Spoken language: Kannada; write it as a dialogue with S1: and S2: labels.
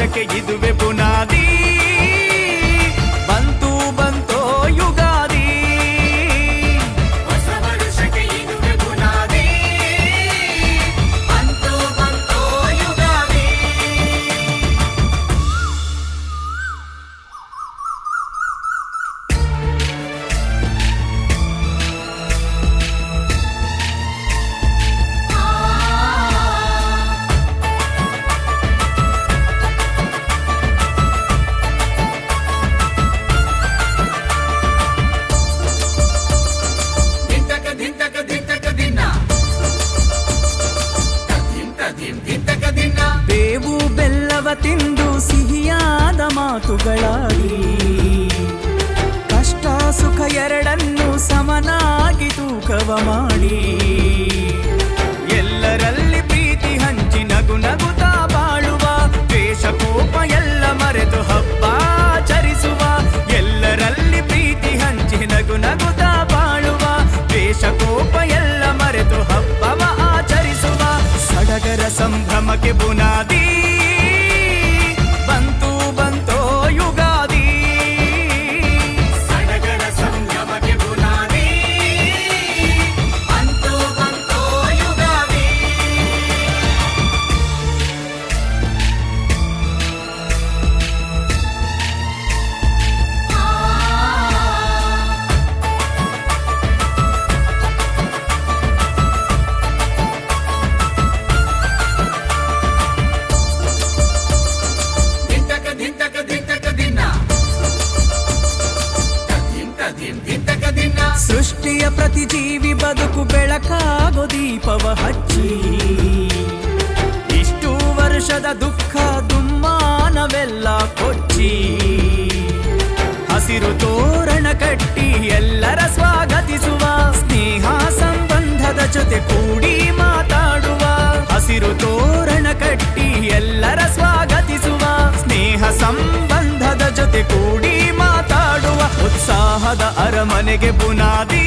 S1: ವರ್ಷಕ್ಕೆ ಇದುವೆ ಬುನಾದಿ. ಬಂತು ಬಂತೋ ಯುಗಾದಿ,
S2: ಹೊಸ ವರ್ಷಕ್ಕೆ ಇದುವೆ ಬುನಾದಿ. ಬಂತು ಬಂತೋ ಯುಗಾದಿ. ದಿಂತಕ ದಿಂತಕ ದಿಂತಕ ದಿನ, ತದಿಂ ತದಿಂ ದಿಂತಕ ದಿನ.
S1: ಬೇವು ಬೆಲ್ಲವ ತಿಂದು ಸಿಹಿಯಾದ ಮಾತುಗಳಾಡಿ, ಕಷ್ಟ ಸುಖ ಎರಡನ್ನು ಸಮನಾಗಿ ತೂಕವ ಮಾಡಿ, ಎಲ್ಲರಲ್ಲಿ ಪ್ರೀತಿ ಹಂಚಿ ನಗು ನಗುತ್ತಾ ಬಾಳುವ, ದ್ವೇಷ ಕೋಪ ಎಲ್ಲ ಮರೆತು ಹಬ್ಬ ಆಚರಿಸುವ. ಎಲ್ಲರಲ್ಲಿ ಪ್ರೀತಿ ಹಂಚಿ ನಗು ನಗುತ್ತಾ ಬಾಳುವ, ದ್ವೇಷ ಕೋಪ ಎಲ್ಲ ಮರೆತು ಹಬ್ಬವ ಆಚರಿಸುವ. ಸಡಗರ ಸಂಭ್ರಮಕ್ಕೆ ಬುನಾದಿ, ಬಂತು ಬಂತೋ ಯುಗಾದಿ.
S2: ಸಡಗರ ಸಂಭ್ರಮಕ್ಕೆ ಬುನಾದಿ, ಬಂತು ಬಂತೋ ಯುಗಾದಿ. ದಿಂತಕ ದಿಂತಕ ದಿಂತಕ ದಿನ, ತದಿಂ ತದಿಂ ದಿಂತಕ ದಿನ.
S1: ಸೃಷ್ಟಿಯ ಪ್ರತಿ ಜೀವಿ ಬದುಕು ಬೆಳಕಾಗೋ ದೀಪವ ಹಚ್ಚಿ, ಇಷ್ಟು ವರ್ಷದ ದುಃಖ ದುಮ್ಮಾನವೆಲ್ಲ ಕೊಚ್ಚಿ, ಹಸಿರು ತೋರಣ ಕಟ್ಟಿ ಎಲ್ಲರ ಸ್ವಾಗತಿಸುವ, ಸ್ನೇಹ ಸಂಬಂಧದ ಜೊತೆ ಕೂಡಿ ಮಾತಾಡುವ. ಹಸಿರು ತೋರಣ ಕಟ್ಟಿ ಎಲ್ಲರ ಸ್ವಾಗತಿಸುವ, ಸ್ನೇಹ ಸಂಬಂಧದ ಜೊತೆ ಕೂಡಿ ಮಾತಾಡುವ. ಉತ್ಸಾಹದ ಅರಮನೆಗೆ ಬುನಾದಿ,